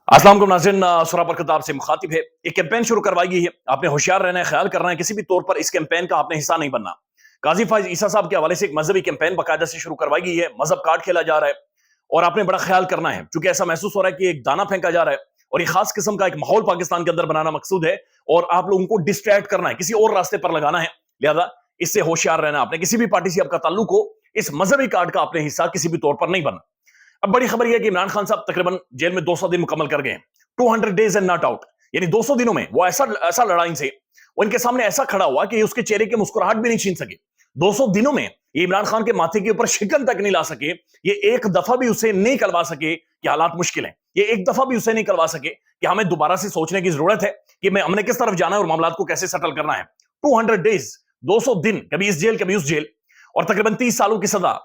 अस्सलाम वालेकुम नाज़रीन, सुरा पर किताब से मुखातिब है। एक कैंपेन शुरू करवाई गई है। आपने होशियार रहना है, ख्याल करना है, किसी भी तौर पर इस कैंपेन का आपने हिस्सा नहीं बनना। काजी फाइज ईसा साहब के हवाले से एक मजहबी कैंपेन बाकायदा से शुरू करवाई गई है। मजहब कार्ड खेला जा रहा है और आपने बड़ा ख्याल करना है, क्योंकि ऐसा महसूस हो रहा है कि एक दाना फेंका जा रहा है और ये खास किस्म का एक माहौल पाकिस्तान के अंदर बनाना मकसूद है और आप लोगों को डिस्ट्रैक्ट करना है, किसी और रास्ते पर लगाना है। लिहाजा इससे होशियार रहना। आपने किसी भी पार्टी से आपका ताल्लुक हो, इस मजहबी कार्ड का आपने हिस्सा किसी भी तौर पर नहीं बनना। अब बड़ी खबर यह है कि इमरान खान साहब तकरीबन जेल में 200 दिन मुकम्मल कर गए हैं। 200 डेज एंड नॉट आउट, यानी 200 दिनों में वो ऐसा ऐसा लड़ा इनसे, वो इनके सामने ऐसा खड़ा हुआ कि उसके चेहरे की मुस्कुराहट भी नहीं छीन सके। 200 दिनों में ये इमरान खान के माथे के ऊपर शिकन तक नहीं ला सके। ये एक दफा भी उसे नहीं करवा सके कि हालात मुश्किल हैं। ये एक दफा भी उसे नहीं करवा सके कि हमें दोबारा से सोचने की जरूरत है कि हमने किस तरफ जाना है और मामलात को कैसे सेटल करना है। 200 डेज, 200 दिन, कभी इस जेल कभी उस जेल, और तकरीबन 30 सालों की सजा,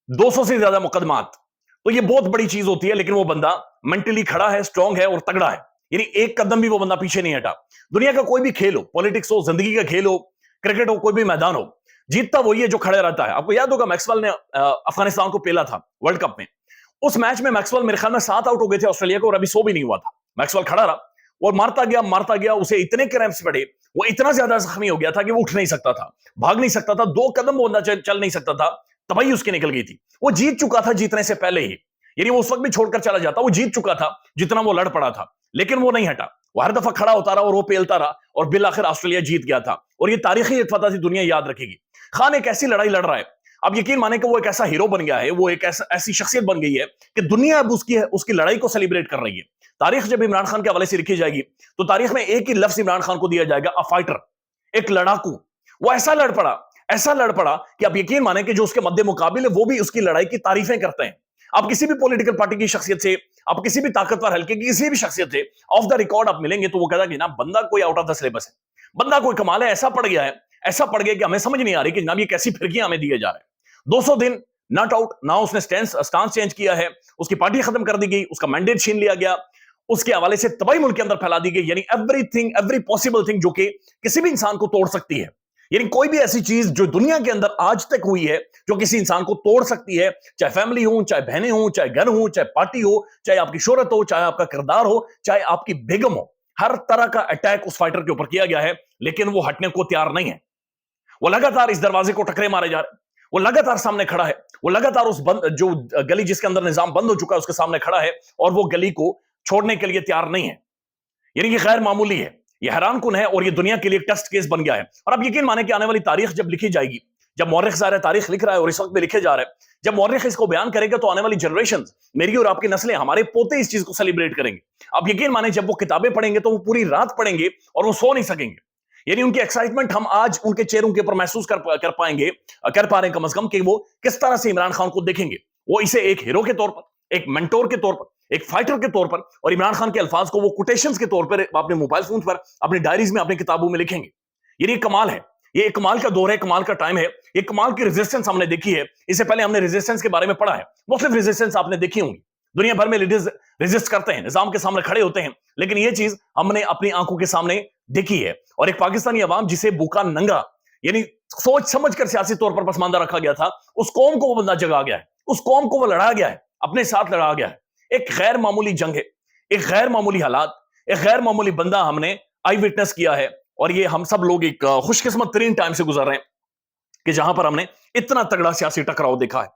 200 से ज्यादा मुकदमात। तो ये बहुत बड़ी चीज होती है, लेकिन वो बंदा मेंटली खड़ा है, स्ट्रांग है और तगड़ा है। यानी एक कदम भी वो बंदा पीछे नहीं हटा। दुनिया का कोई भी खेल हो, पॉलिटिक्स हो, जिंदगी का खेल हो, क्रिकेट हो, कोई भी मैदान हो, जीतता वही है जो खड़े रहता है। आपको याद होगा मैक्सवेल ने अफगानिस्तान को पेला था वर्ल्ड कप में। उस मैच में मैक्सवेल मेरे ख्याल में 7 आउट हो गए थे ऑस्ट्रेलिया को और अभी 100 भी नहीं हुआ था। मैक्सवेल खड़ा रहा और मारता गया, उसे इतने क्रैम्प्स पड़े, वो इतना ज्यादा जख्मी हो गया था कि वो उठ नहीं सकता था, भाग नहीं सकता था, 2 कदम वो बंदा चल नहीं सकता था। तबाही उसकी निकल गई थी। वो जीत चुका था जीतने से पहले ही, यानी वो उस वक्त भी छोड़कर चला जाता, वो जीत चुका था जितना वो लड़ पड़ा था, लेकिन वो नहीं हटा। वो हर दफा खड़ा होता रहा और वो पेलता रहा और बिल आखिर ऑस्ट्रेलिया जीत गया था। और ये तारीखी एक फतह थी, दुनिया याद रखेगी। खान एक ऐसी लड़ाई लड़ रहा है, अब यकीन माने कि वो एक ऐसा हीरो बन गया है, वो एक ऐसी शख्सियत बन गई है कि दुनिया अब उसकी लड़ाई को सेलिब्रेट कर रही है। तारीख जब इमरान खान के हवाले से लिखी जाएगी तो तारीख में एक ही लफ्ज इमरान खान को दिया जाएगा, अ फाइटर, एक लड़ाकू। वो ऐसा लड़ पड़ा कि आप यकीन माने कि जो उसके मद्दे मुकाबिल है वो भी उसकी लड़ाई की तारीफें करते हैं। आप किसी भी पॉलिटिकल पार्टी की शख्सियत से, आप किसी भी ताकतवर हल्के की किसी भी शख्सियत से ऑफ द रिकॉर्ड आप मिलेंगे तो वो कहता कि ना बंदा कोई आउट ऑफ द सिलेबस है, बंदा कोई कमाल है, ऐसा पड़ गया कि हमें समझ नहीं आ रही कि जनाब ये कैसी फिरकियां हमें दिए जा रहे हैं। 200 दिन नॉट आउट ना, उसने स्टांस चेंज किया है, उसकी पार्टी खत्म कर दी गई, उसका मैंडेट छीन लिया गया, उसके हवाले से तबाही मुल्क के अंदर फैला दी गई। यानी एवरीथिंग, एवरी पॉसिबल थिंग जो कि किसी भी इंसान को तोड़ सकती है, यानी कोई भी ऐसी चीज जो दुनिया के अंदर आज तक हुई है जो किसी इंसान को तोड़ सकती है, चाहे फैमिली हो, चाहे बहनें हो, चाहे घर हो, चाहे पार्टी हो, चाहे आपकी शोहरत हो, चाहे आपका किरदार हो, चाहे आपकी बेगम हो, हर तरह का अटैक उस फाइटर के ऊपर किया गया है, लेकिन वो हटने को तैयार नहीं है। वो लगातार इस दरवाजे को टकरे मारे जा रहे हैं, वो लगातार सामने खड़ा है, वो लगातार उस जो गली जिसके अंदर निजाम बंद हो चुका है उसके सामने खड़ा है और वो गली को छोड़ने के लिए तैयार नहीं है। यानी ये गैर मामूली है, ये हैरान कुन है और ये दुनिया के लिए टेस्ट केस बन गया है। और आप यकीन माने कि आने वाली तारीख जब लिखी जाएगी, जब मौरिख ज़ाहिर है तारीख लिख रहा है और इस वक्त में लिखे जा रहे हैं, जब मौरिख इसको बयान करेगा तो आने वाली जनरेशन, मेरी और आपकी नस्लें, हमारे पोते इस चीज को सेलिब्रेट करेंगे। आप यकीन माने जब वो किताबें पढ़ेंगे तो वो पूरी रात पढ़ेंगे और वो सो नहीं सकेंगे। यानी उनकी एक्साइटमेंट हम आज उनके चेहरों के ऊपर महसूस पाएंगे, कर पा रहे हैं कम से कम, कि वो किस तरह से इमरान खान को देखेंगे। वो इसे एक हीरो के तौर पर, एक मेंटोर के तौर पर, एक फाइटर के तौर पर, और इमरान खान के अल्फाज को वो कोटेशंस के तौर पर अपने मोबाइल फोन पर, अपनी डायरीज में, अपनी किताबों में लिखेंगे। ये कमाल है, ये कमाल का दौर है, कमाल का टाइम है। ये कमाल की रेजिस्टेंस हमने देखी है। इससे पहले हमने रेजिस्टेंस के बारे में पढ़ा है, मुख्तलिफ रेजिस्टेंस आपने देखी होंगी। दुनिया भर में लीडर्स रेजिस्ट करते हैं, निजाम के सामने खड़े होते हैं, लेकिन ये चीज हमने अपनी आंखों के सामने देखी है। और एक पाकिस्तानी अवाम जिसे भूखा नंगा, यानी सोच समझ कर सियासी तौर पर पसमानदा रखा गया था, उस कौम को वो बंदा जगा गया है, उस कौम को वो लड़ा गया है, अपने साथ लड़ा गया है। एक गैर मामूली जंग है, एक गैर मामूली हालात, एक गैर मामूली बंदा हमने आई विटनेस किया है। और ये हम सब लोग एक खुशकिस्मत तरीन टाइम से गुजर रहे हैं कि जहां पर हमने इतना तगड़ा सियासी टकराव देखा है।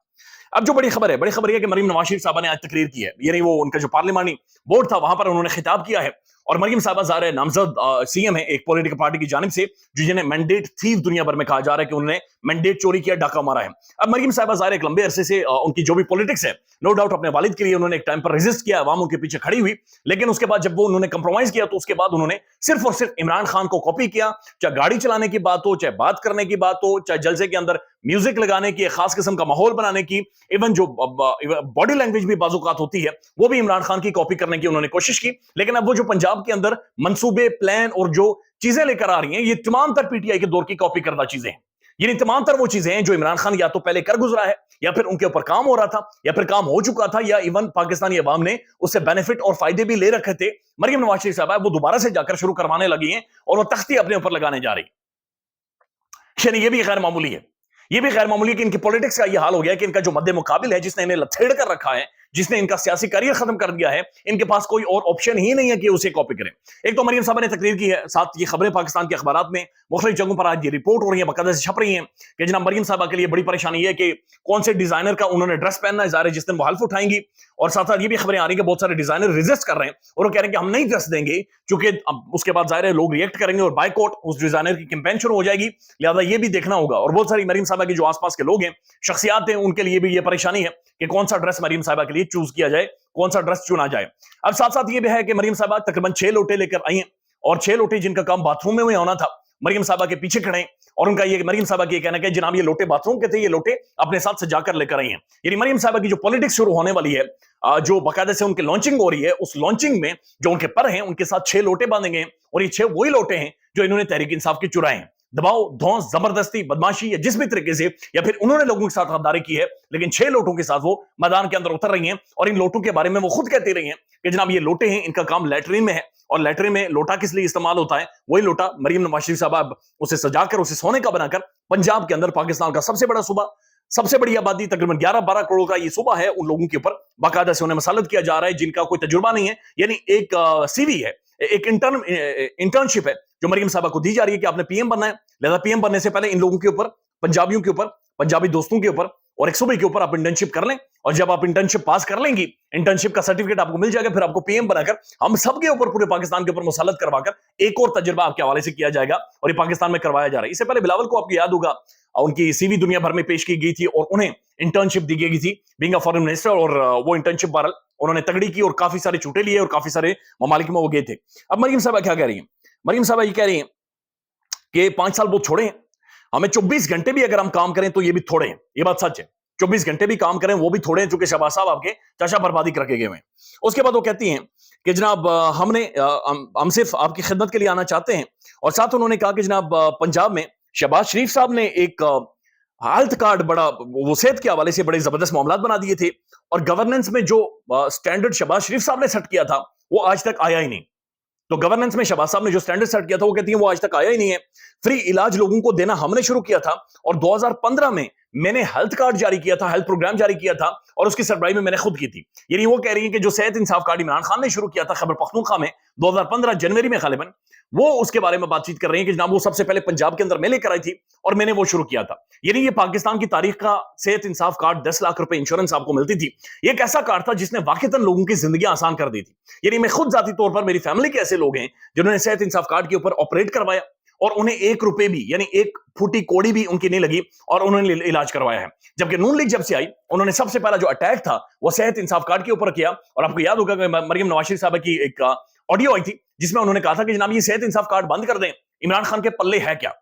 अब जो बड़ी खबर है कि मरीम नवाज शरीफ साहबा ने आज तकरीर की है, यानी वो उनका जो पार्लिमानी बोर्ड था वहां पर उन्होंने खिताब किया है। और मरीम साहबा ज़ाहिर है नामजद सीएम है एक पॉलिटिकल पार्टी की जानिब से, जो जिन्हें मैंडेट थीव दुनिया भर में कहा जा रहा है कि उन्होंने मैंडेट चोरी किया, डाका मारा है। अब मरीम साहबा ज़ाहिर एक लंबे अरसे से उनकी जो भी पॉलिटिक्स है, नो डाउट अपने वालिद के लिए उन्होंने एक टाइम पर रेजिस्ट किया, अवाम उनके पीछे खड़ी हुई, लेकिन उसके बाद जब वो उन्होंने कंप्रोमाइज किया तो उसके बाद उन्होंने सिर्फ और सिर्फ इमरान खान को कॉपी किया। चाहे गाड़ी चलाने की बात हो, चाहे बात करने की बात हो, चाहे जलसे के अंदर म्यूजिक लगाने की, खास किस्म का माहौल बनाने की, इवन जो बॉडी लैंग्वेज भी बाजुकात होती है वो भी इमरान खान की कॉपी करने की उन्होंने कोशिश की। लेकिन अब वो जो पंजाब के अंदर मंसूबे, प्लान और जो चीजें लेकर आ रही हैं, ये तमाम तर पीटीआई के दौर की कॉपी करदा चीजें हैं। ये तमाम तर वो चीजें हैं जो इमरान खान या तो पहले कर गुजरा है, या फिर उनके ऊपर काम हो रहा था, या फिर काम हो चुका था, या इवन पाकिस्तानी अवाम ने उससे बेनिफिट और फायदे भी ले रखे थे। मरीम नवाज शरीफ साहब वो दोबारा से जाकर शुरू करवाने लगी हैं और वो तख्ती अपने ऊपर लगाने जा रही है। ये भी गैर मामूली है, ये भी गैर मामूली कि इनकी पॉलिटिक्स का ये हाल हो गया कि इनका जो मद्दे मुकाबिल है, जिसने इन्हें लथेड़ कर रखा है, जिसने इनका सियासी करियर खत्म कर दिया है, इनके पास कोई और ऑप्शन ही नहीं है कि उसे कॉपी करें। एक तो मरियम साहबा ने तकरीर की है, साथ ये खबरें पाकिस्तान के अखबारात में मुख्तलिफ जगहों पर आज ये रिपोर्ट हो रही है, बाकायदा से छप रही है कि जनाब मरियम साहबा के लिए बड़ी परेशानी है कि कौन से डिजाइनर का उन्होंने ड्रेस पहनना है, ज़ाहिर है जिस दिन वो हल्फ उठाएंगी। और साथ साथ ये भी खबरें आ रही है कि बहुत सारे डिजाइनर रेजिस्ट कर रहे हैं और वो कह रहे हैं कि हम नहीं ड्रेस देंगे, क्योंकि उसके बाद ज़ाहिर है लोग रिएक्ट करेंगे और बायकॉट उस डिजाइनर की कैंपेन शुरू हो जाएगी, लिहाजा ये भी देखना होगा। और बहुत सारी मरियम साहबा की जो आसपास के लोग हैं, शख्सियात हैं, उनके लिए भी ये परेशानी है कि कौन सा ड्रेस मरियम साहबा के लिए चूज किया जाए, कौन सा ड्रेस चुना जाए। अब साथ साथ ये भी है कि मरियम साहबा तकरीबन 6 लोटे लेकर आई हैं, और 6 लोटे जिनका काम बाथरूम में होना था मरियम साहबा के पीछे खड़े हैं, और उनका ये मरियम साहबा की कहना है जनाब ये लोटे बाथरूम के थे, ये लोटे अपने साथ सजाकर लेकर आई हैं। यानी मरियम साहबा की जो पॉलिटिक्स शुरू होने वाली है, जो बाकायदा से उनकी लॉन्चिंग हो रही है, उस लॉन्चिंग में जो उनके पर हैं उनके साथ 6 लोटे बांधेंगे, और ये 6 वही लोटे हैं जो इन्होंने तहरीक इंसाफ के चुराए हैं। दबाव, धौंस, जबरदस्ती, बदमाशी या जिस भी तरीके से, या फिर उन्होंने लोगों के साथ गद्दारी की है, लेकिन 6 लोटों के साथ वो मैदान के अंदर उतर रही हैं। और इन लोटों के बारे में वो खुद कहती रही हैं कि जनाब ये लोटे हैं, इनका काम लैट्रिन में है, और लैट्रिन में लोटा किस लिए इस्तेमाल होता है, वही लोटा मरियम नवाज शरीफ साहब उसे सजाकर, उसे सोने का बनाकर पंजाब के अंदर, पाकिस्तान का सबसे बड़ा सूबा, सबसे बड़ी आबादी तकरीबन 11-12 करोड़ का ये सूबा है, उन लोगों के ऊपर बाकायदा से उन्हें मसलत किया जा रहा है जिनका कोई तजुर्बा नहीं है। यानी एक सीवी है, एक इंटर्नशिप है जो मरियम साहबा को दी जा रही है कि आपने पीएम बनना है, लिहाजा पीएम बनने से पहले इन लोगों के ऊपर, पंजाबियों के ऊपर, पंजाबी दोस्तों के ऊपर और एक सूबे के ऊपर आप इंटर्नशिप कर लें, और जब आप इंटर्नशिप पास कर लेंगी, इंटर्नशिप का सर्टिफिकेट आपको मिल जाएगा, फिर आपको पीएम बनाकर हम सबके ऊपर, पूरे पाकिस्तान के ऊपर मुसल्लत करवाकर एक और तजुर्बा आपके हवाले से किया जाएगा, और ये पाकिस्तान में करवाया जा रहा है। इससे पहले बिलावल को आपको याद होगा, उनकी सीवी दुनिया भर में पेश की गई थी और उन्हें इंटर्नशिप दी गई थी बीइंग अ फॉरेन मिनिस्टर, और वो इंटर्नशिप बहरहाल उन्होंने तगड़ी की और काफी सारे छूटे लिए और काफी सारे ममालिक में वो गए थे। अब मरियम साहबा क्या कह रही हैं? मरियम साहबा ये कह रही हैं कि 5 साल बहुत थोड़े हैं, हमें 24 घंटे भी अगर हम काम करें तो ये भी थोड़े हैं। ये बात सच है, 24 घंटे भी काम करें वो भी थोड़े हैं, चूंकि शहबाज साहब आपके चाचा बर्बादी करके गए हुए हैं। उसके बाद वो कहती हैं कि जनाब हम सिर्फ आपकी खिदमत के लिए आना चाहते हैं, और साथ उन्होंने कहा कि जनाब पंजाब में शहबाज शरीफ साहब ने एक हेल्थ कार्ड, बड़ा वो सेहत के हवाले से बड़े जबरदस्त मामला बना दिए थे, और गवर्नेंस में जो स्टैंडर्ड शहबाज शरीफ साहब ने सेट किया था वो आज तक आया ही नहीं। तो गवर्नेंस में शहबाज साहब ने जो स्टैंडर्ड सेट किया था, वो कहती है वो आज तक आया ही नहीं है। फ्री इलाज लोगों को देना हमने शुरू किया था, और 2015 में मैंने हेल्थ कार्ड जारी किया था, हेल्थ प्रोग्राम जारी किया था, और उसकी सरबराही में मैंने खुद की थी। यानी वो कह रही है कि जो सेहत इंसाफ कार्ड इमरान खान ने शुरू किया था खैबर पख्तूनख्वा में 2015 जनवरी में गालिबन, वो उसके बारे में बातचीत कर रही है कि जनाब वो सबसे पहले पंजाब के अंदर मैं लेकर आई थी और मैंने वो शुरू किया था। यानी ये पाकिस्तान की तारीख का सेहत इंसाफ कार्ड, 10 लाख रुपए इंश्योरेंस आपको मिलती थी। ये एक ऐसा कार्ड था जिसने वाकईतन लोगों की जिंदगी आसान कर दी थी। यानी मैं खुद जाती तौर पर, मेरी फैमिली के ऐसे लोग हैं जिन्होंने सेहत इंसाफ कार्ड के ऊपर ऑपरेट करवाया, और उन्हें 1 रुपए भी, यानी 1 फूटी कोड़ी भी उनकी नहीं लगी, और उन्होंने इलाज करवाया है। जबकि नून लीग जब से आई, उन्होंने सबसे पहला जो अटैक था वो सेहत इंसाफ कार्ड के ऊपर किया। और आपको याद होगा कि मरियम नवाज शरीफ साहब की एक ऑडियो आई थी जिसमें उन्होंने कहा था कि जनाब ये सेहत इंसाफ कार्ड बंद कर दें, इमरान खान के पल्ले है क्या।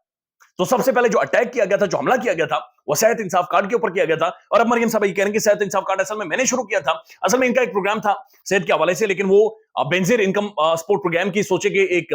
तो सबसे पहले जो अटैक किया गया था, जो हमला किया गया था, वो सेहत इंसाफ कार्ड के ऊपर किया गया था। और अब मरियम साहब ये कह रहे हैं कि सेहत इंसाफ कार्ड असल में मैंने शुरू किया था, असल में इनका एक प्रोग्राम था सेहत के हवाले से, लेकिन वो बेनजीर इनकम सपोर्ट प्रोग्राम की सोचे कि एक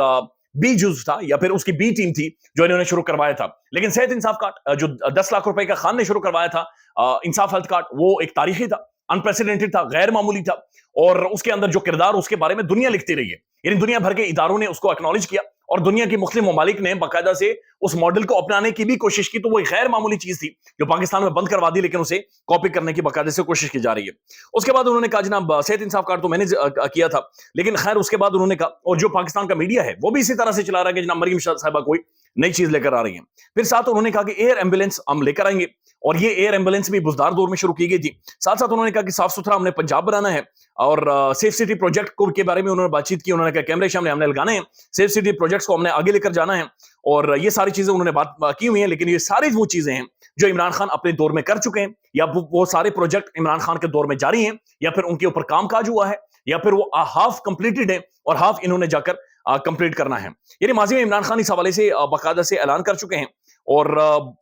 बी जुज था, या फिर उसकी बी टीम थी जो इन्होंने शुरू करवाया था। लेकिन सेहत इंसाफ कार्ड जो 10 लाख रुपए का खान ने शुरू करवाया था, इंसाफ हेल्थ कार्ड, वो एक तारीखी था, अनप्रेसिडेंटेड था, गैर मामूली था, और उसके अंदर जो किरदार उसके बारे में दुनिया लिखती रही है। यानी दुनिया भर के इदारों ने उसको एक्नॉलेज किया, और दुनिया के मुख्तलिफ ममालिक ने बाकायदा से उस मॉडल को अपनाने की भी कोशिश की। तो वो एक गैर मामूली चीज थी जो पाकिस्तान में बंद करवा दी, लेकिन उसे कॉपी करने की बाकायदा से कोशिश की जा रही है। उसके बाद उन्होंने कहा जनाब सेहत इंसाफ कार्ड तो मैंने किया था, लेकिन खैर उसके बाद उन्होंने कहा, और जो पाकिस्तान का मीडिया है वो भी इसी तरह से चला रहा है कि जनाब मरियम साहबा कोई नई चीज लेकर आ रही है। फिर साथ उन्होंने कहा कि एयर एम्बुलेंस हम लेकर आएंगे, और ये एयर एम्बुलेंस भी बुजदार दौर में शुरू की गई थी। साथ साथ उन्होंने कहा कि साफ सुथरा हमने पंजाब बनाना है, और सेफ सिटी प्रोजेक्ट को के बारे में उन्होंने बातचीत की। उन्होंने कहा कैमरे शामने हमने लगाने हैं, सेफ सिटी प्रोजेक्ट्स को हमने आगे लेकर जाना है, और ये सारी चीजें उन्होंने बात की हुई हैं। लेकिन ये सारी वो चीजें हैं जो इमरान खान अपने दौर में कर चुके हैं, या वो सारे प्रोजेक्ट इमरान खान के दौर में जारी हैं, या फिर उनके ऊपर कामकाज हुआ है, या फिर वो हाफ कंप्लीटेड है और हाफ इन्होंने जाकर कंप्लीट करना है। यानी माजी में इमरान खान इस हवाले से बाकायदा से ऐलान कर चुके हैं, और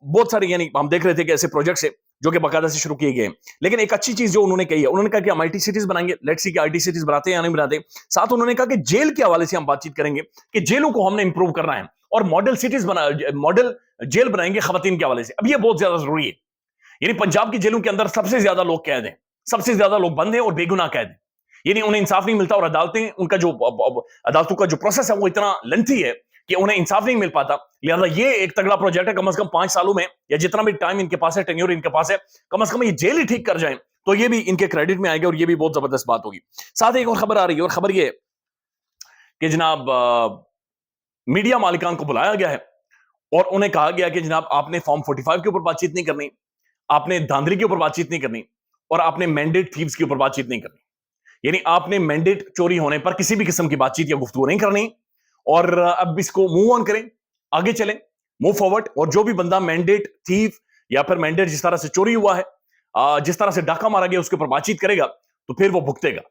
बहुत सारे, यानी हम देख रहे थे कि ऐसे प्रोजेक्ट्स है जो कि बाकायदा से शुरू किए गए हैं। लेकिन एक अच्छी चीज जो उन्होंने कही है, उन्होंने कहा कि हम आईटी सिटीज बनाएंगे, लेट्स सी कि आईटी सिटीज बनाते हैं या नहीं बनाते। साथ उन्होंने कहा कि जेल के हवाले से हम बातचीत करेंगे कि जेलों को हमने इंप्रूव करना है, और मॉडल सिटीज मॉडल जेल बनाएंगे खवातीन के हवाले से। अब ये बहुत ज्यादा जरूरी है। यानी पंजाब की जेलों के अंदर सबसे ज्यादा लोग कैद हैं, सबसे ज्यादा लोग बंद हैं और बेगुनाह कैद हैं। यानी उन्हें इंसाफ नहीं मिलता, और अदालतें, उनका जो अदालतों का जो प्रोसेस है वो इतना लेंथी है कि उन्हें इंसाफ नहीं मिल पाता। लिहाजा ये एक तगड़ा प्रोजेक्ट है, कम से कम 5 सालों में, या जितना भी टाइम इनके पास है, टेन्योर इनके पास है, कम से कम ये जेल ही ठीक कर जाएं تو یہ بھی ان کے کریڈٹ میں آئے گا اور یہ بھی بہت زبردست بات ہوگی. ساتھ ایک اور خبر آ رہی ہے، اور خبر یہ کہ جناب میڈیا مالکان کو بلایا گیا ہے اور انہیں کہا گیا کہ جناب آپ نے فارم 45 کے اوپر بات چیت نہیں کرنی، آپ نے دھاندلی کے اوپر بات چیت نہیں کرنی، اور آپ نے مینڈیٹ تھیوز کے اوپر بات چیت نہیں کرنی. یعنی آپ نے مینڈیٹ چوری ہونے پر کسی بھی قسم کی بات چیت یا گفتگو نہیں کرنی، اور اب اس کو موو آن کریں، آگے چلیں، موو فارورڈ. اور جو بھی بندہ مینڈیٹ تھیف یا پھر مینڈیٹ جس طرح سے چوری ہوا ہے، جس طرح سے ڈاکہ مارا گیا، اس کے اوپر بات چیت کرے گا تو پھر وہ بھگتے گا،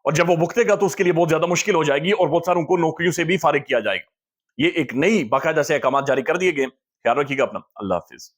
اور جب وہ بھگتے گا تو اس کے لیے بہت زیادہ مشکل ہو جائے گی اور بہت ساروں کو نوکریوں سے بھی فارغ کیا جائے گا. یہ ایک نئی باقاعدہ سے احکامات جاری کر دیے گئے. خیال رکھیے گا اپنا. اللہ حافظ.